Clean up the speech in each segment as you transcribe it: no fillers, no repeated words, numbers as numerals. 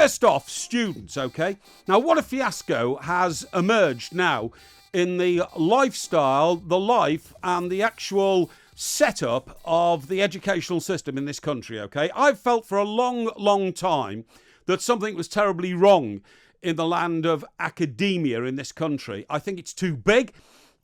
First off, students, okay? Now, what a fiasco has emerged now in the lifestyle, the life, and the actual setup of the educational system in this country, okay? I've felt for a long, long time that something was terribly wrong in the land of academia in this country. I think it's too big.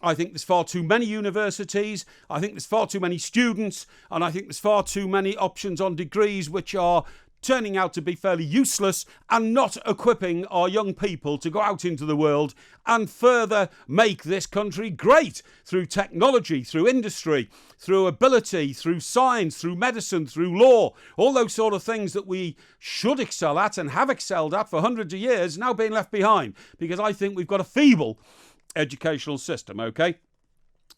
I think there's far too many universities. I think there's far too many students. And I think there's far too many options on degrees which are turning out to be fairly useless and not equipping our young people to go out into the world and further make this country great through technology, through industry, through ability, through science, through medicine, through law, all those sort of things that we should excel at and have excelled at for hundreds of years, now being left behind, because I think we've got a feeble educational system, okay?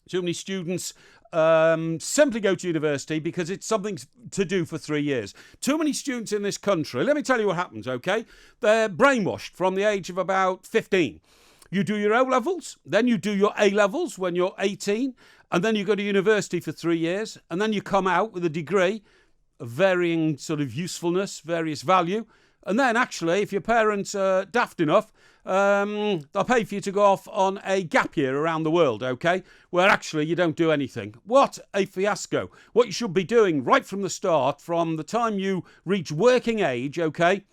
Too many students simply go to university because it's something to do for 3 years. Too many students in this country, let me tell you what happens, okay? They're brainwashed from the age of about 15. You do your O-levels, then you do your A-levels when you're 18, and then you go to university for 3 years, and then you come out with a degree of varying sort of usefulness, various value, and then actually, if your parents are daft enough, they'll pay for you to go off on a gap year around the world, okay? Where actually you don't do anything. What a fiasco. What you should be doing right from the start, from the time you reach working age, okay,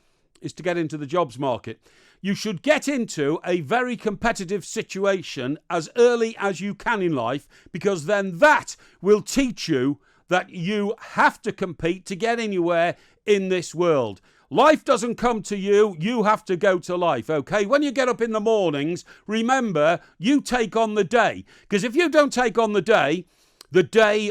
is to get into the jobs market. You should get into a very competitive situation as early as you can in life, because then that will teach you that you have to compete to get anywhere in this world. Life doesn't come to you, you have to go to life, okay? When you get up in the mornings, remember, you take on the day. Because if you don't take on the day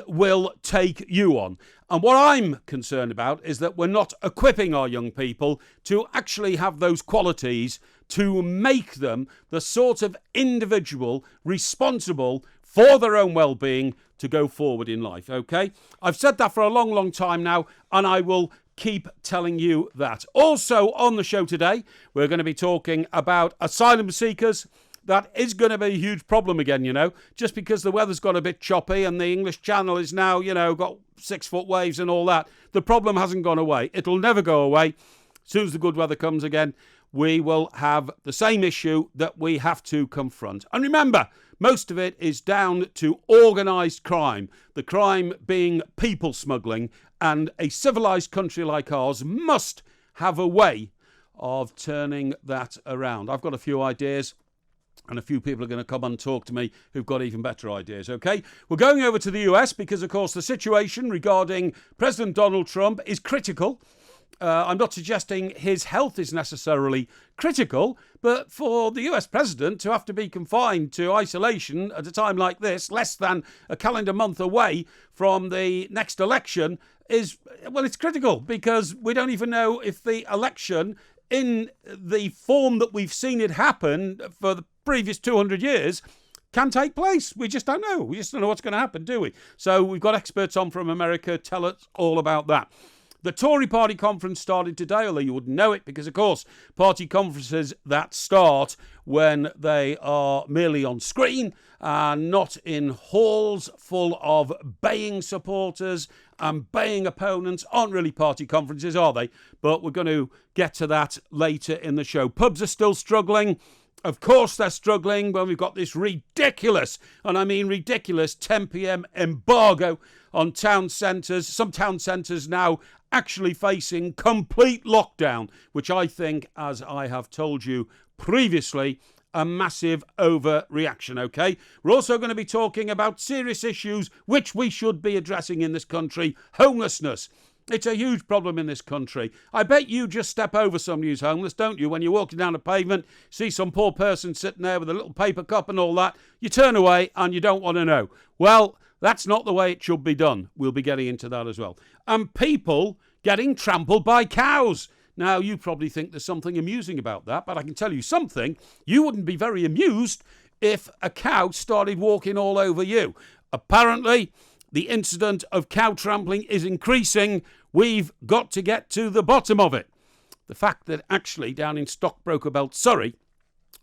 will take you on. And what I'm concerned about is that we're not equipping our young people to actually have those qualities to make them the sort of individual responsible for their own well-being to go forward in life, okay? I've said that for a long, long time now, and I will keep telling you that. Also on the show today, we're going to be talking about asylum seekers. That is going to be a huge problem again, you know, just because the weather's got a bit choppy and the English Channel is now, you know, got 6-foot waves and all that. The problem hasn't gone away. It'll never go away. As soon as the good weather comes again, we will have the same issue that we have to confront. And remember, most of it is down to organised crime, the crime being people smuggling, and a civilised country like ours must have a way of turning that around. I've got a few ideas, and a few people are going to come and talk to me who've got even better ideas, okay? We're going over to the US because, of course, the situation regarding President Donald Trump is critical. I'm not suggesting his health is necessarily critical, but for the US president to have to be confined to isolation at a time like this, less than a calendar month away from the next election, is, well, it's critical because we don't even know if the election in the form that we've seen it happen for the previous 200 years can take place. We just don't know. We just don't know what's going to happen, do we? So we've got experts on from America tell us all about that. The Tory party conference started today, although you wouldn't know it because, of course, party conferences that start when they are merely on screen and not in halls full of baying supporters and baying opponents aren't really party conferences, are they? But we're going to get to that later in the show. Pubs are still struggling. Of course they're struggling when we've got this ridiculous, and I mean ridiculous, 10 p.m. embargo on town centres. Some town centres now actually facing complete lockdown, which I think, as I have told you previously, a massive overreaction, okay? We're also going to be talking about serious issues which we should be addressing in this country. Homelessness. It's a huge problem in this country. I bet you just step over somebody who's homeless, don't you? When you're walking down a pavement, see some poor person sitting there with a little paper cup and all that, you turn away and you don't want to know. Well, that's not the way it should be done. We'll be getting into that as well. And people getting trampled by cows. Now, you probably think there's something amusing about that, but I can tell you something. You wouldn't be very amused if a cow started walking all over you. Apparently, the incident of cow trampling is increasing. We've got to get to the bottom of it. The fact that actually down in Stockbroker Belt, Surrey,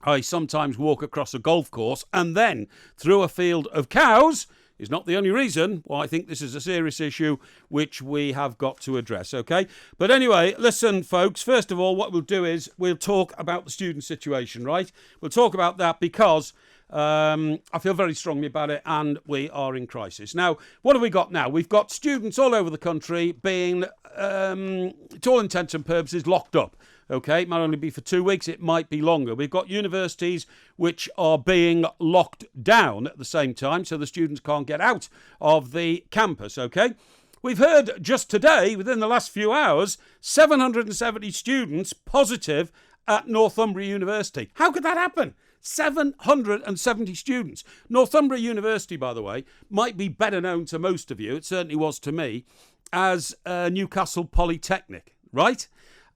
I sometimes walk across a golf course and then through a field of cows is not the only reason why I think this is a serious issue which we have got to address, okay? But anyway, listen, folks, first of all, what we'll do is we'll talk about the student situation, right? We'll talk about that because I feel very strongly about it, and we are in crisis. Now, what have we got now? We've got students all over the country being, to all intents and purposes, locked up. Okay, it might only be for 2 weeks, it might be longer. We've got universities which are being locked down at the same time, so the students can't get out of the campus, okay? We've heard just today, within the last few hours, 770 students positive at Northumbria University. How could that happen? 770 students. Northumbria University, by the way, might be better known to most of you, it certainly was to me, as Newcastle Polytechnic, right?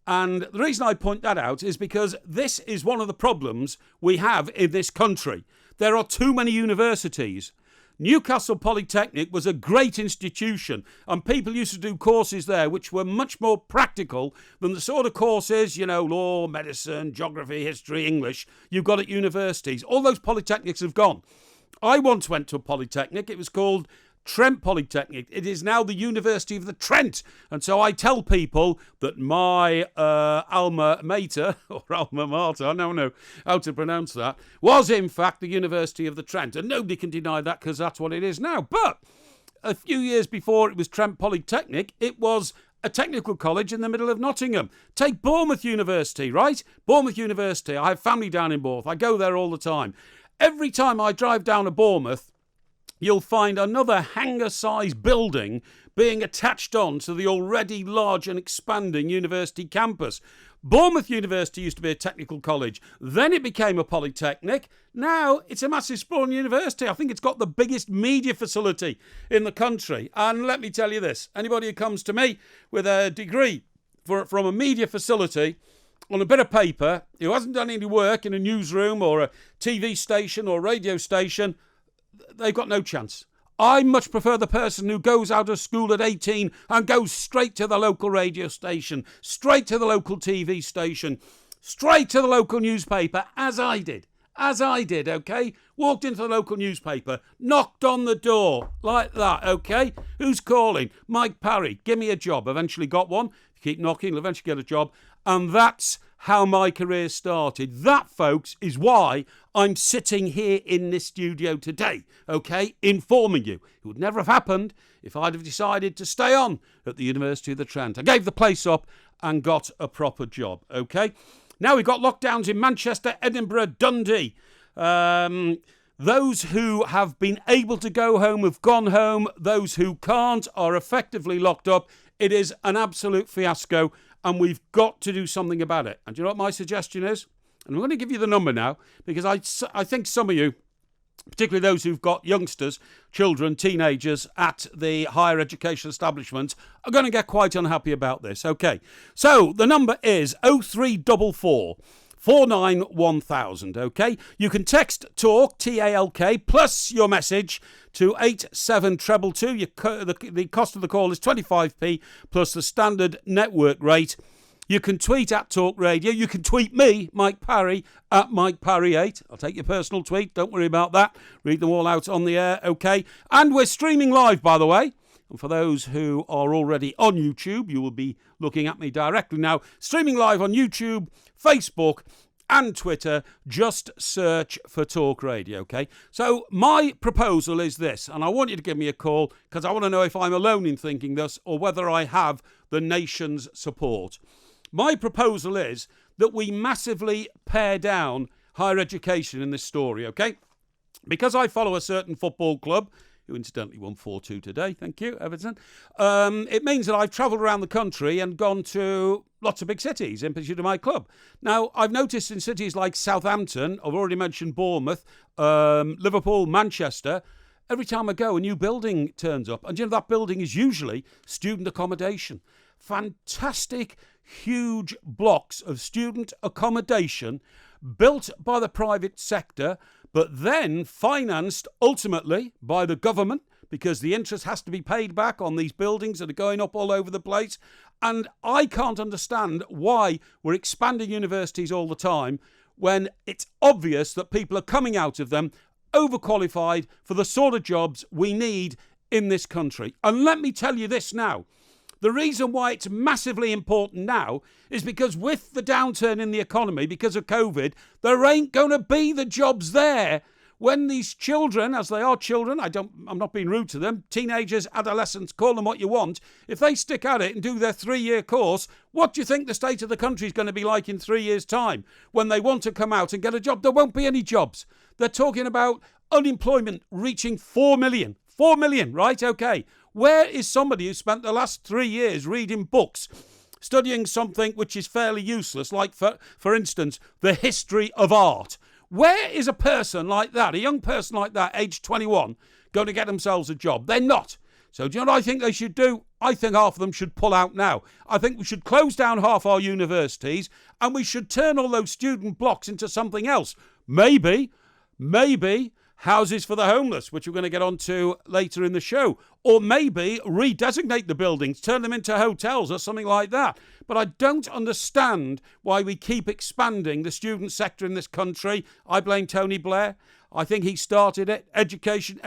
And the reason I point that out is because this is one of the problems we have in this country. There are too many universities. Newcastle Polytechnic was a great institution, and people used to do courses there which were much more practical than the sort of courses, law, medicine, geography, history, English, you've got at universities. All those polytechnics have gone. I once went to a polytechnic. It was called Trent Polytechnic. It is now the University of the Trent. And so I tell people that my alma mater, or alma mater, I don't know how to pronounce that, was in fact the University of the Trent. And nobody can deny that because that's what it is now. But a few years before it was Trent Polytechnic, it was a technical college in the middle of Nottingham. Take Bournemouth University, right? Bournemouth University. I have family down in Bournemouth. I go there all the time. Every time I drive down to Bournemouth, you'll find another hangar-sized building being attached on to the already large and expanding university campus. Bournemouth University used to be a technical college. Then it became a polytechnic. Now it's a massive sprawling university. I think it's got the biggest media facility in the country. And let me tell you this, anybody who comes to me with a degree from a media facility on a bit of paper, who hasn't done any work in a newsroom or a TV station or radio station, they've got no chance. I much prefer the person who goes out of school at 18 and goes straight to the local radio station, straight to the local TV station, straight to the local newspaper, as I did, okay? Walked into the local newspaper, knocked on the door, like that, okay? Who's calling? Mike Parry, give me a job. Eventually got one. If you keep knocking, you'll eventually get a job. And that's how my career started. That, folks, is why I'm sitting here in this studio today, okay, informing you. It would never have happened if I'd have decided to stay on at the University of the Trent. I gave the place up and got a proper job, okay? Now we've got lockdowns in Manchester, Edinburgh, Dundee. Those who have been able to go home have gone home. Those who can't are effectively locked up. It is an absolute fiasco, and we've got to do something about it. And do you know what my suggestion is? And I'm going to give you the number now, because I think some of you, particularly those who've got youngsters, children, teenagers at the higher education establishment, are going to get quite unhappy about this. Okay, so the number is 0344 491000, okay? You can text TALK, T-A-L-K, plus your message to 87222. The cost of the call is 25p plus the standard network rate. You can tweet at Talk Radio. You can tweet me, Mike Parry, at Mike Parry8. I'll take your personal tweet. Don't worry about that. Read them all out on the air, okay? And we're streaming live, by the way. And for those who are already on YouTube, you will be looking at me directly now. Streaming live on YouTube, Facebook, and Twitter. Just search for Talk Radio, okay? So my proposal is this, and I want you to give me a call because I want to know if I'm alone in thinking this or whether I have the nation's support. My proposal is that we massively pare down higher education in this story, okay? Because I follow a certain football club, who incidentally won 4-2 today, thank you, Everton. It means that I've travelled around the country and gone to lots of big cities in pursuit of my club. Now, I've noticed in cities like Southampton, I've already mentioned Bournemouth, Liverpool, Manchester, every time I go, a new building turns up. And you know, that building is usually student accommodation. Fantastic, huge blocks of student accommodation built by the private sector, but then financed ultimately by the government, because the interest has to be paid back on these buildings that are going up all over the place. And I can't understand why we're expanding universities all the time when it's obvious that people are coming out of them overqualified for the sort of jobs we need in this country. And let me tell you this now. The reason why it's massively important now is because with the downturn in the economy, because of COVID, there ain't going to be the jobs there when these children, as they are children, I'm not being rude to them, teenagers, adolescents, call them what you want, if they stick at it and do their 3-year course, what do you think the state of the country is going to be like in 3 years' time when they want to come out and get a job? There won't be any jobs. They're talking about unemployment reaching 4 million. 4 million, right? Okay. Where is somebody who spent the last 3 years reading books, studying something which is fairly useless, like, for instance, the history of art? Where is a person like that, a young person like that, aged 21, going to get themselves a job? They're not. So do you know what I think they should do? I think half of them should pull out now. I think we should close down half our universities and we should turn all those student blocks into something else. Maybe houses for the homeless, which we're going to get onto later in the show. Or maybe redesignate the buildings, turn them into hotels or something like that. But I don't understand why we keep expanding the student sector in this country. I blame Tony Blair. I think he started it. Education.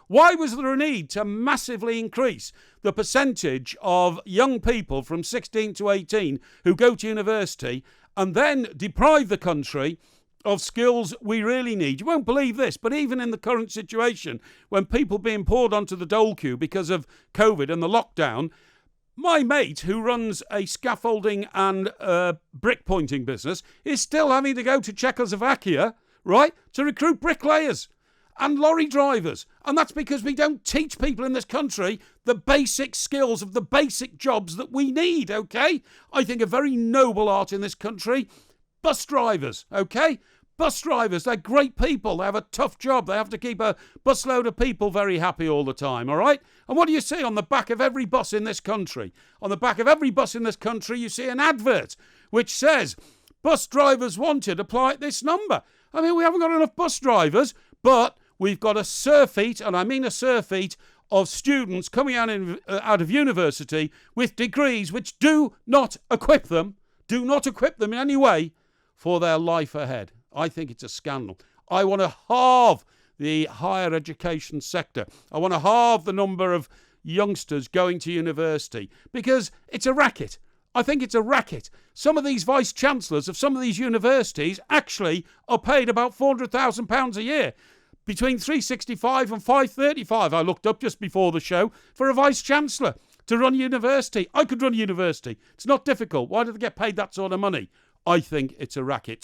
Why was there a need to massively increase the percentage of young people from 16 to 18 who go to university and then deprive the country of skills we really need? You won't believe this, but even in the current situation, when people being poured onto the dole queue because of COVID and the lockdown, my mate who runs a scaffolding and brick pointing business is still having to go to Czechoslovakia, right, to recruit bricklayers and lorry drivers. And that's because we don't teach people in this country the basic skills of the basic jobs that we need, okay? I think a very noble art in this country, bus drivers, okay? Bus drivers, they're great people. They have a tough job. They have to keep a busload of people very happy all the time, all right? And what do you see on the back of every bus in this country? On the back of every bus in this country, you see an advert which says, bus drivers wanted, apply at this number. I mean, we haven't got enough bus drivers, but we've got a surfeit, and I mean a surfeit, of students coming out of university with degrees which do not equip them in any way for their life ahead. I think it's a scandal. I want to halve the higher education sector. I want to halve the number of youngsters going to university because it's a racket. I think it's a racket. Some of these vice-chancellors of some of these universities actually are paid about £400,000 a year. Between £365 and £535, I looked up just before the show, for a vice-chancellor to run university. I could run university. It's not difficult. Why do they get paid that sort of money? I think it's a racket.